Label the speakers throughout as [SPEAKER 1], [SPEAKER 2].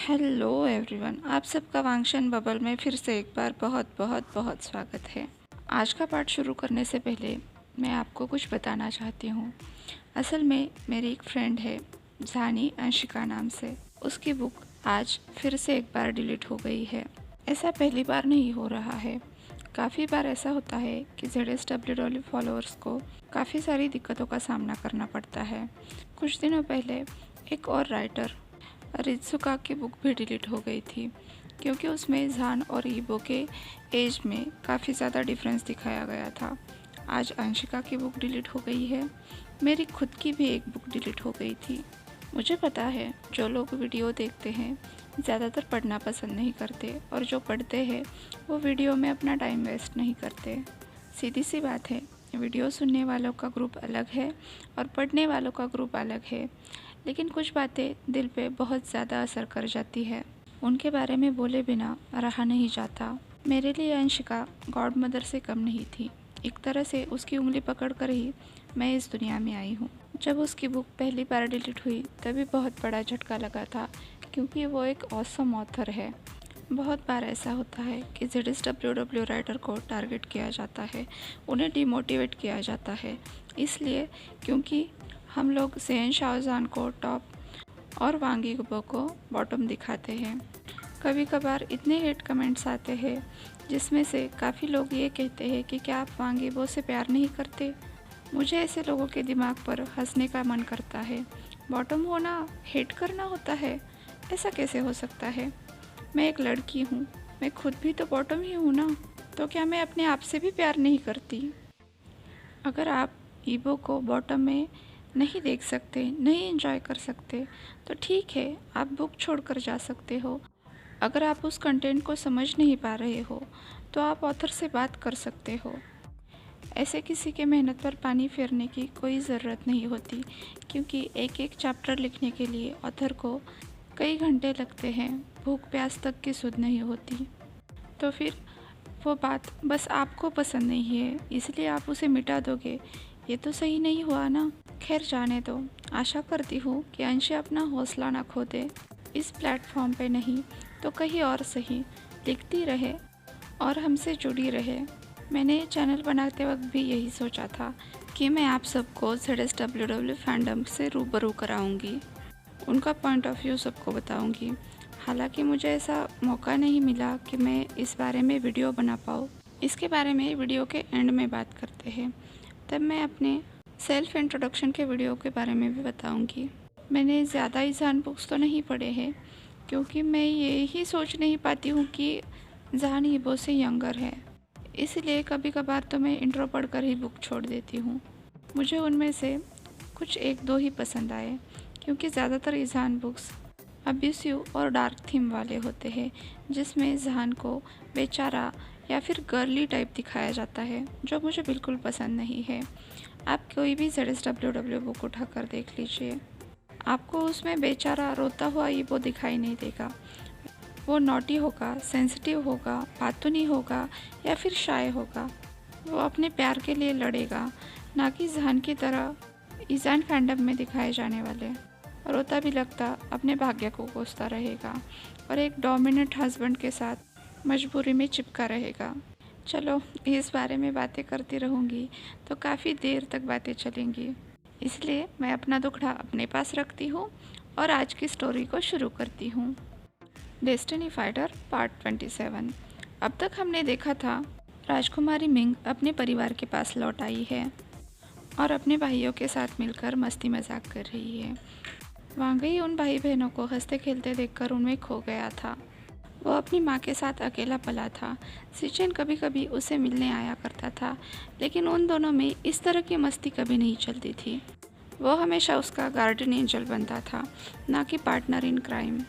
[SPEAKER 1] Hello everyone, आप सबका वांगशन bubble में फिर से एक बार बहुत बहुत बहुत स्वागत है। आज का पाठ शुरू करने से पहले मैं आपको कुछ बताना चाहती हूँ। असल में मेरी एक फ्रेंड है जानी अंशिका नाम से। उसकी बुक आज फिर से एक बार डिलीट हो गई है। ऐसा पहली बार नहीं हो रहा है। काफ़ी बार ऐसा होता है कि ZSWW फॉलोअर्स को काफ़ी सारी दिक्कतों का सामना करना पड़ता है। कुछ दिनों पहले एक और राइटर रित्सुका की बुक भी डिलीट हो गई थी क्योंकि उसमें जान और ईबो के एज में काफ़ी ज़्यादा डिफरेंस दिखाया गया था। आज अंशिका की बुक डिलीट हो गई है। मेरी खुद की भी एक बुक डिलीट हो गई थी। मुझे पता है जो लोग वीडियो देखते हैं ज़्यादातर पढ़ना पसंद नहीं करते और जो पढ़ते हैं वो वीडियो में अपना टाइम वेस्ट नहीं करते। सीधी सी बात है, वीडियो सुनने वालों का ग्रुप अलग है और पढ़ने वालों का ग्रुप अलग है। लेकिन कुछ बातें दिल पे बहुत ज़्यादा असर कर जाती है। उनके बारे में बोले बिना रहा नहीं जाता। मेरे लिए अंशिका गॉड मदर से कम नहीं थी। एक तरह से उसकी उंगली पकड़कर ही मैं इस दुनिया में आई हूँ। जब उसकी बुक पहली बार डिलीट हुई तभी बहुत बड़ा झटका लगा था क्योंकि वो एक ऑसम ऑथर है। बहुत बार ऐसा होता है कि ZSWW राइटर को टारगेट किया जाता है, उन्हें डिमोटिवेट किया जाता है, इसलिए क्योंकि हम लोग ज़ेन शाओजान को टॉप और वांग यीबो को बॉटम दिखाते हैं। कभी कभार इतने हेट कमेंट्स आते हैं जिसमें से काफ़ी लोग ये कहते हैं कि क्या आप वांग यीबो से प्यार नहीं करते। मुझे ऐसे लोगों के दिमाग पर हंसने का मन करता है। बॉटम होना हेट करना होता है, ऐसा कैसे हो सकता है। मैं एक लड़की हूँ, मैं खुद भी तो बॉटम ही हूँ ना, तो क्या मैं अपने आप से भी प्यार नहीं करती। अगर आप ईबो को बॉटम में नहीं देख सकते, नहीं एंजॉय कर सकते तो ठीक है, आप बुक छोड़कर जा सकते हो। अगर आप उस कंटेंट को समझ नहीं पा रहे हो तो आप ऑथर से बात कर सकते हो। ऐसे किसी के मेहनत पर पानी फेरने की कोई ज़रूरत नहीं होती क्योंकि एक एक चैप्टर लिखने के लिए ऑथर को कई घंटे लगते हैं। भूख प्यास तक की सुध नहीं होती। तो फिर वो बात बस आपको पसंद नहीं है इसलिए आप उसे मिटा दोगे, ये तो सही नहीं हुआ ना। खैर जाने दो। आशा करती हूँ कि अंशी अपना हौसला ना खो दे। इस प्लेटफॉर्म पे नहीं तो कहीं और सही लिखती रहे और हमसे जुड़ी रहे। मैंने चैनल बनाते वक्त भी यही सोचा था कि मैं आप सबको ZSWW फैंडम से रूबरू कराऊंगी, उनका पॉइंट ऑफ व्यू सबको बताऊंगी। हालांकि मुझे ऐसा मौका नहीं मिला कि मैं इस बारे में वीडियो बना पाऊँ। इसके बारे में वीडियो के एंड में बात करते हैं। तब मैं अपने सेल्फ इंट्रोडक्शन के वीडियो के बारे में भी बताऊंगी। मैंने ज़्यादा ईजान बुक्स तो नहीं पढ़े हैं क्योंकि मैं ये ही सोच नहीं पाती हूँ कि जान ईबो से यंगर है, इसलिए कभी कभार तो मैं इंट्रो पढ़कर ही बुक छोड़ देती हूँ। मुझे उनमें से कुछ एक दो ही पसंद आए क्योंकि ज़्यादातर ईजान बुक्स अब्यूसिव और डार्क थीम वाले होते हैं जिसमें जहान को बेचारा या फिर गर्ली टाइप दिखाया जाता है, जो मुझे बिल्कुल पसंद नहीं है। आप कोई भी ZSWW बुक उठाकर देख लीजिए, आपको उसमें बेचारा रोता हुआ ईबो दिखाई नहीं देगा। वो नॉटी होगा, सेंसिटिव होगा, बातूनी होगा या फिर शाय होगा। वो अपने प्यार के लिए लड़ेगा, ना कि जहान की तरह ईजान फैंडम में दिखाए जाने वाले। रोता भी लगता अपने भाग्य को कोसता रहेगा और एक डोमिनेंट हस्बैंड के साथ मजबूरी में चिपका रहेगा। चलो, इस बारे में बातें करती रहूँगी तो काफ़ी देर तक बातें चलेंगी, इसलिए मैं अपना दुखड़ा अपने पास रखती हूँ और आज की स्टोरी को शुरू करती हूँ। Destiny fighter part 27। अब तक हमने देखा था राजकुमारी मिंग अपने परिवार के पास लौट आई है और अपने भाइयों के साथ मिलकर मस्ती मजाक कर रही है। वांगई उन भाई बहनों को हंसते खेलते देखकर उनमें खो गया था। वो अपनी माँ के साथ अकेला पला था। सिचेन कभी कभी उसे मिलने आया करता था, लेकिन उन दोनों में इस तरह की मस्ती कभी नहीं चलती थी। वो हमेशा उसका गार्डियन एंजल बनता था, ना कि पार्टनर इन क्राइम।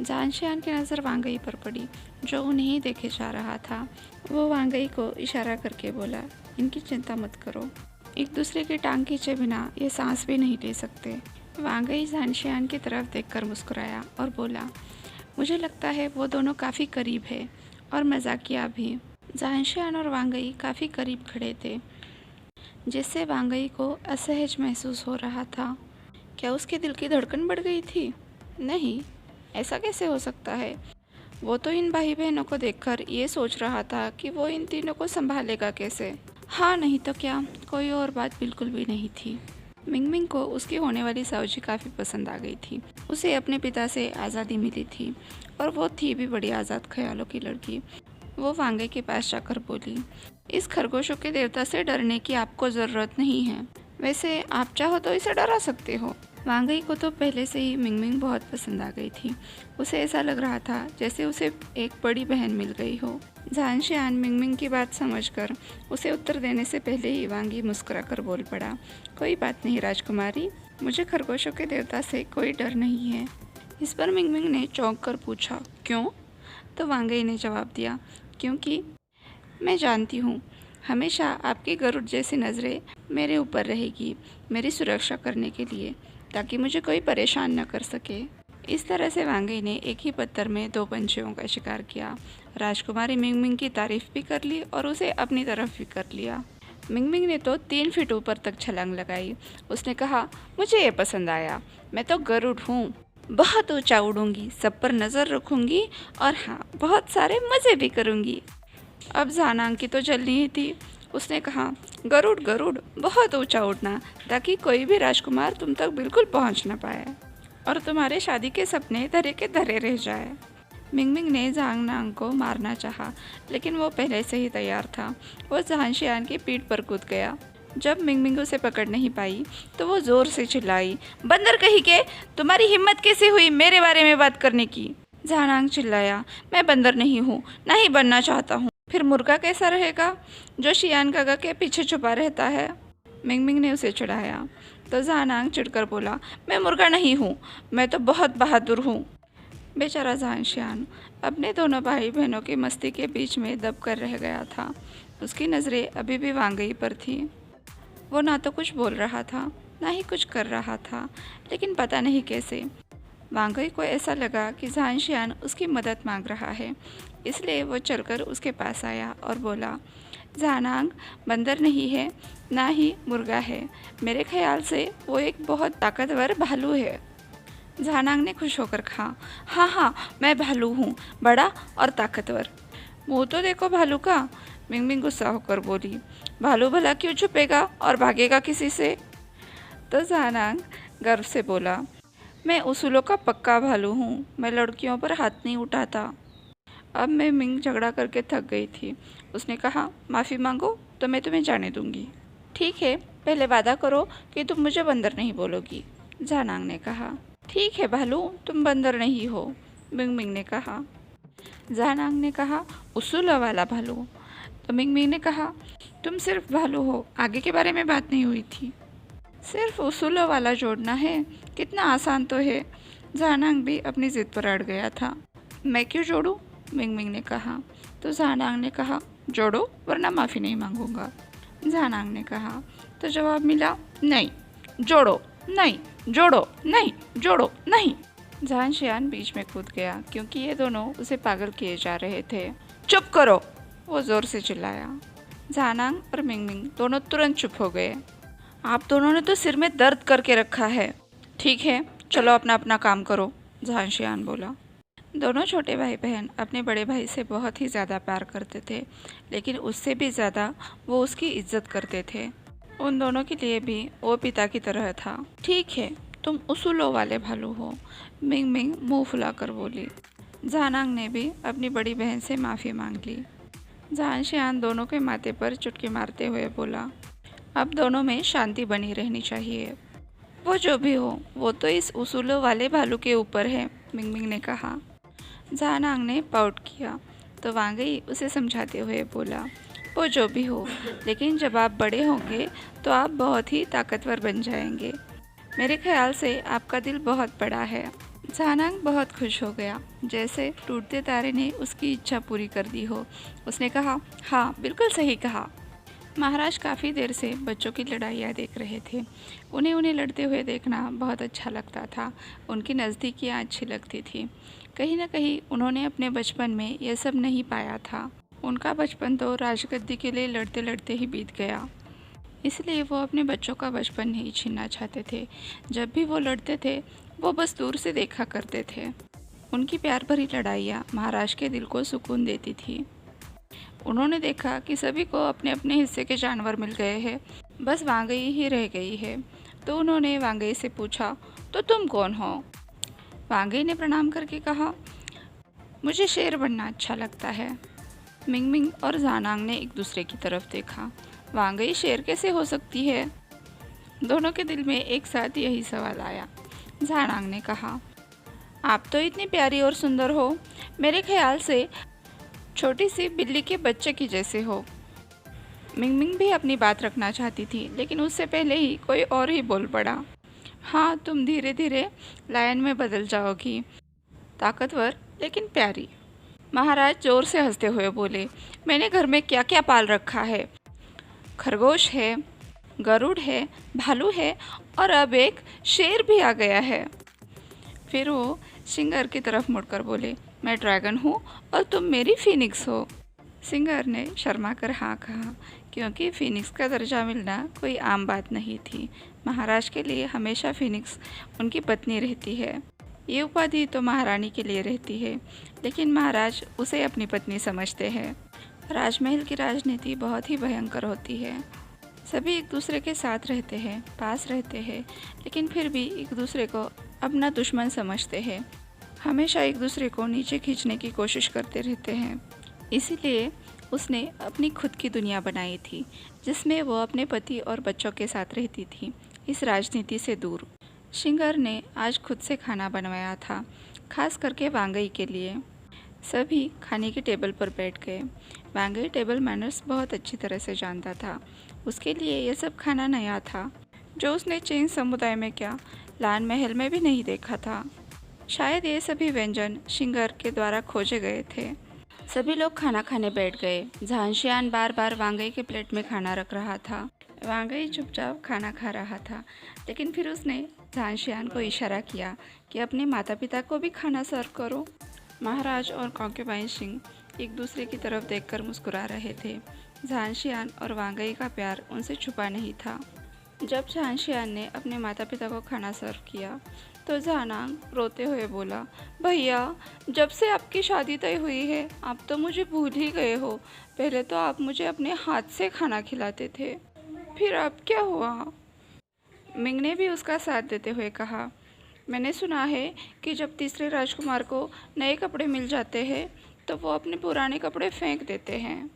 [SPEAKER 1] जानशियान की नज़र वांगई पर पड़ी, जो उन्हें ही देखे जा रहा था। वो वांगई को इशारा करके बोला, इनकी चिंता मत करो, एक दूसरे की टांग खींचे बिना ये सांस भी नहीं ले सकते। वांगई जानशियान की तरफ देखकर मुस्कुराया और बोला, मुझे लगता है वो दोनों काफ़ी करीब है और मजाकिया भी। जानशियान और वांगई काफ़ी करीब खड़े थे, जिससे वांगई को असहज महसूस हो रहा था। क्या उसके दिल की धड़कन बढ़ गई थी? नहीं, ऐसा कैसे हो सकता है? वो तो इन भाई बहनों को देखकर ये सोच रहा था कि वो इन तीनों को संभालेगा कैसे। हाँ नहीं तो क्या, कोई और बात बिल्कुल भी नहीं थी। मिंगमिंग को उसकी होने वाली साउजी काफ़ी पसंद आ गई थी। उसे अपने पिता से आज़ादी मिली थी और वो थी भी बड़ी आज़ाद ख्यालों की लड़की। वो वांगे के पास जाकर बोली, इस खरगोशों के देवता से डरने की आपको ज़रूरत नहीं है। वैसे आप चाहो तो इसे डरा सकते हो। वांगई को तो पहले से ही मिंगमिंग बहुत पसंद आ गई थी। उसे ऐसा लग रहा था जैसे उसे एक बड़ी बहन मिल गई हो। झांशियान मिंगमिंग की बात समझकर उसे उत्तर देने से पहले ही वांगी मुस्कुराकर बोल पड़ा, कोई बात नहीं राजकुमारी, मुझे खरगोशों के देवता से कोई डर नहीं है। इस पर मिंगमिंग ने चौंक कर पूछा, क्यों? तो वांगई ने जवाब दिया, क्योंकि मैं जानती हूँ हमेशा आपकी गरुड़ जैसी नज़रें मेरे ऊपर रहेगी, मेरी सुरक्षा करने के लिए, ताकि मुझे कोई परेशान न कर सके। इस तरह से वांगई ने एक ही पत्थर में दो पंछियों का शिकार किया। राजकुमारी मिंगमिंग की तारीफ भी कर ली और उसे अपनी तरफ भी कर लिया। मिंगमिंग ने तो 3 फीट ऊपर तक छलांग लगाई। उसने कहा, मुझे ये पसंद आया, मैं तो गरुड़ हूँ, बहुत ऊंचा उड़ूंगी, सब पर नज़र रखूंगी और हाँ, बहुत सारे मज़े भी करूंगी। अब जानांग की तो जलनी ही थी। उसने कहा, गरुड़ गरुड़, बहुत ऊंचा उड़ना, ताकि कोई भी राजकुमार तुम तक बिल्कुल पहुंच न पाए और तुम्हारे शादी के सपने धरे के धरे रह जाए। मिंगमिंग ने झांगनांग को मारना चाहा, लेकिन वो पहले से ही तैयार था। वो झांशियान की पीठ पर कूद गया। जब मिंगमिंग उसे पकड़ नहीं पाई तो वो जोर से चिल्लाई, बंदर कहीं के, तुम्हारी हिम्मत कैसे हुई मेरे बारे में बात करने की? झानांग चिल्लाया, मैं बंदर नहीं हूँ, ना ही बनना चाहता हूँ। फिर मुर्गा कैसा रहेगा जो शियान काका के पीछे छुपा रहता है? मिंगमिंग ने उसे चिढ़ाया। तो झानांग चिढ़कर बोला, मैं मुर्गा नहीं हूँ, मैं तो बहुत बहादुर हूँ। बेचारा झांशियान अपने दोनों भाई बहनों की मस्ती के बीच में दब कर रह गया था। उसकी नज़रें अभी भी वांगई पर थी। वो ना तो कुछ बोल रहा था, ना ही कुछ कर रहा था, लेकिन पता नहीं कैसे वांगई को ऐसा लगा कि झांशियान उसकी मदद मांग रहा है। इसलिए वो चलकर उसके पास आया और बोला, झानांग बंदर नहीं है, ना ही मुर्गा है, मेरे ख्याल से वो एक बहुत ताकतवर भालू है। झानांग ने खुश होकर कहा, हाँ हाँ, मैं भालू हूँ, बड़ा और ताकतवर। मुँह तो देखो भालू का। मिंगमिंग गुस्सा होकर बोली, भालू भला क्यों छुपेगा और भागेगा किसी से? तो झानांग गर्व से बोला, मैं उसूलों का पक्का भालू हूँ, मैं लड़कियों पर हाथ नहीं उठाता। अब मैं मिंग झगड़ा करके थक गई थी। उसने कहा, माफ़ी मांगो तो मैं तुम्हें जाने दूंगी। ठीक है, पहले वादा करो कि तुम मुझे बंदर नहीं बोलोगी। झानांग ने कहा। ठीक है भालू, तुम बंदर नहीं हो, मिंगमिंग ने कहा। झानांग ने कहा, उसूलों वाला भालू। तो मिंगमिंग ने कहा, तुम सिर्फ भालू हो, आगे के बारे में बात नहीं हुई थी। सिर्फ उसूलों वाला जोड़ना है, कितना आसान तो है। झानांग भी अपनी ज़िद पर अड़ गया था। मैं क्यों जोड़ूं? मिंगमिंग ने कहा। तो झानांग ने कहा, जोड़ो वरना माफ़ी नहीं मांगूंगा। झानांग ने कहा। तो जवाब मिला, नहीं, जोड़ो, नहीं, जोड़ो, नहीं, जोड़ो, नहीं। झांशियान बीच में कूद गया क्योंकि ये दोनों उसे पागल किए जा रहे थे। चुप करो, वो ज़ोर से चिल्लाया। झानांग और मिंगमिंग दोनों तुरंत चुप हो गए। आप दोनों ने तो सिर में दर्द करके रखा है। ठीक है, चलो अपना अपना काम करो, झांशियान बोला। दोनों छोटे भाई बहन अपने बड़े भाई से बहुत ही ज़्यादा प्यार करते थे, लेकिन उससे भी ज़्यादा वो उसकी इज्जत करते थे। उन दोनों के लिए भी वो पिता की तरह था। ठीक है, तुम उसूलों वाले भालू हो, मिंगमिंग मुंह फुलाकर बोली। झानांग ने भी अपनी बड़ी बहन से माफ़ी मांग ली। झांशियान दोनों के माथे पर चुटकी मारते हुए बोला, अब दोनों में शांति बनी रहनी चाहिए। वो जो भी हो, वो तो इस उसूलों वाले भालू के ऊपर है, मिंगमिंग ने कहा। झानांग ने पाउट किया तो वांगई उसे समझाते हुए बोला, वो जो भी हो, लेकिन जब आप बड़े होंगे तो आप बहुत ही ताकतवर बन जाएंगे। मेरे ख्याल से आपका दिल बहुत बड़ा है। झानांग बहुत खुश हो गया, जैसे टूटते तारे ने उसकी इच्छा पूरी कर दी हो। उसने कहा, हाँ बिल्कुल सही कहा। महाराज काफ़ी देर से बच्चों की लड़ाइयाँ देख रहे थे। उन्हें लड़ते हुए देखना बहुत अच्छा लगता था। उनकी नज़दीकियाँ अच्छी लगती थी। कहीं ना कहीं उन्होंने अपने बचपन में यह सब नहीं पाया था। उनका बचपन तो राजगद्दी के लिए लड़ते लड़ते ही बीत गया। इसलिए वो अपने बच्चों का बचपन नहीं छीनना चाहते थे। जब भी वो लड़ते थे, वो बस दूर से देखा करते थे। उनकी प्यार भरी लड़ाइयाँ महाराज के दिल को सुकून देती थी। उन्होंने देखा कि सभी को अपने अपने हिस्से के जानवर मिल गए हैं, बस वांगई ही रह गई है। तो उन्होंने वांगई से पूछा, तो तुम कौन हो? वांगई ने प्रणाम करके कहा, मुझे शेर बनना अच्छा लगता है। मिंगमिंग और जानांग ने एक दूसरे की तरफ देखा। वांगई शेर कैसे हो सकती है? दोनों के दिल में एक साथ यही सवाल आया। जानांग ने कहा, आप तो इतनी प्यारी और सुंदर हो, मेरे ख्याल से छोटी सी बिल्ली के बच्चे की जैसे हो। मिंगमिंग भी अपनी बात रखना चाहती थी, लेकिन उससे पहले ही कोई और ही बोल पड़ा, हाँ, तुम धीरे धीरे लायन में बदल जाओगी, ताकतवर लेकिन प्यारी। महाराज जोर से हंसते हुए बोले, मैंने घर में क्या क्या पाल रखा है। खरगोश है, गरुड़ है, भालू है और अब एक शेर भी आ गया है। फिर वो सिंगर की तरफ मुड़कर बोले, मैं ड्रैगन हूँ और तुम मेरी फीनिक्स हो। सिंगर ने शर्मा कर हाँ कहा, क्योंकि फीनिक्स का दर्जा मिलना कोई आम बात नहीं थी। महाराज के लिए हमेशा फीनिक्स उनकी पत्नी रहती है। ये उपाधि तो महारानी के लिए रहती है, लेकिन महाराज उसे अपनी पत्नी समझते हैं। राजमहल की राजनीति बहुत ही भयंकर होती है। सभी एक दूसरे के साथ रहते हैं, पास रहते हैं, लेकिन फिर भी एक दूसरे को अपना दुश्मन समझते हैं। हमेशा एक दूसरे को नीचे खींचने की कोशिश करते रहते हैं। इसीलिए उसने अपनी खुद की दुनिया बनाई थी, जिसमें वो अपने पति और बच्चों के साथ रहती थी, इस राजनीति से दूर। सिंगर ने आज खुद से खाना बनवाया था, खास करके वांगई के लिए। सभी खाने की टेबल पर बैठ गए। वांगई टेबल मैनर्स बहुत अच्छी तरह से जानता था। उसके लिए यह सब खाना नया था, जो उसने चीन समुदाय में क्या लान महल में भी नहीं देखा था। शायद ये सभी व्यंजन सिंगर के द्वारा खोजे गए थे। सभी लोग खाना खाने बैठ गए। झांशियान बार बार वांगई के प्लेट में खाना रख रहा था। वांगई चुपचाप खाना खा रहा था, लेकिन फिर उसने झांशियान को इशारा किया कि अपने माता पिता को भी खाना सर्व करो। महाराज और कॉन्क्यूबाइन सिंह एक दूसरे की तरफ देखकर मुस्कुरा रहे थे। झांशियान और वांगई का प्यार उनसे छुपा नहीं था। जब झांशियान ने अपने माता पिता को खाना सर्व किया तो जानांग रोते हुए बोला, भैया, जब से आपकी शादी तय हुई है आप तो मुझे भूल ही गए हो। पहले तो आप मुझे अपने हाथ से खाना खिलाते थे, फिर अब क्या हुआ? मिंग ने भी उसका साथ देते हुए कहा, मैंने सुना है कि जब तीसरे राजकुमार को नए कपड़े मिल जाते हैं तो वो अपने पुराने कपड़े फेंक देते हैं।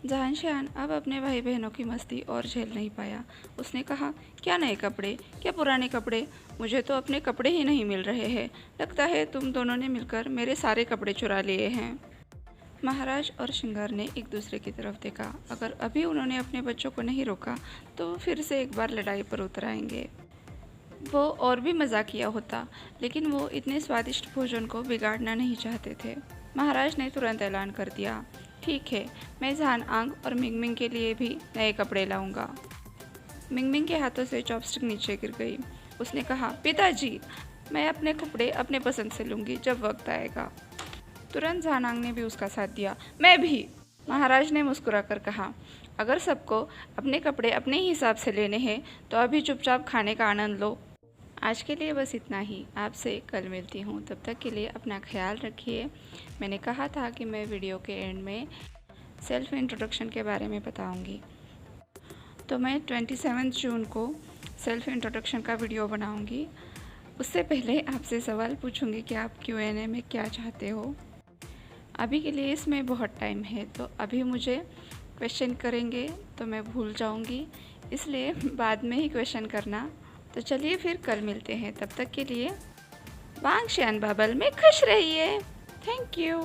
[SPEAKER 1] झांशियान अब अपने भाई बहनों की मस्ती और झेल नहीं पाया। उसने कहा, क्या नए कपड़े, क्या पुराने कपड़े? मुझे तो अपने कपड़े ही नहीं मिल रहे हैं। लगता है तुम दोनों ने मिलकर मेरे सारे कपड़े चुरा लिए हैं। महाराज और सिंगर ने एक दूसरे की तरफ देखा। अगर अभी उन्होंने अपने बच्चों को नहीं रोका तो फिर से एक बार लड़ाई पर उतर आएंगे। वो और भी मजाकिया होता, लेकिन वो इतने स्वादिष्ट भोजन को बिगाड़ना नहीं चाहते थे। महाराज ने तुरंत ऐलान कर दिया, ठीक है, मैं झानआंग और मिंगमिंग के लिए भी नए कपड़े लाऊंगा। मिंगमिंग के हाथों से चॉपस्टिक नीचे गिर गई। उसने कहा, पिताजी, मैं अपने कपड़े अपने पसंद से लूँगी जब वक्त आएगा। तुरंत झानांग ने भी उसका साथ दिया, मैं भी। महाराज ने मुस्कुरा कर कहा, अगर सबको अपने कपड़े अपने ही हिसाब से लेने हैं तो अभी चुपचाप खाने का आनंद लो। आज के लिए बस इतना ही। आपसे कल मिलती हूँ, तब तक के लिए अपना ख्याल रखिए। मैंने कहा था कि मैं वीडियो के एंड में सेल्फ इंट्रोडक्शन के बारे में बताऊँगी, तो मैं 27 जून को सेल्फ इंट्रोडक्शन का वीडियो बनाऊँगी। उससे पहले आपसे सवाल पूछूँगी कि आप Q&A में क्या चाहते हो। अभी के लिए इसमें बहुत टाइम है, तो अभी मुझे क्वेश्चन करेंगे तो मैं भूल जाऊँगी, इसलिए बाद में ही क्वेश्चन करना। तो चलिए फिर कल मिलते हैं, तब तक के लिए वांगशियान बबल में खुश रहिए। Thank you.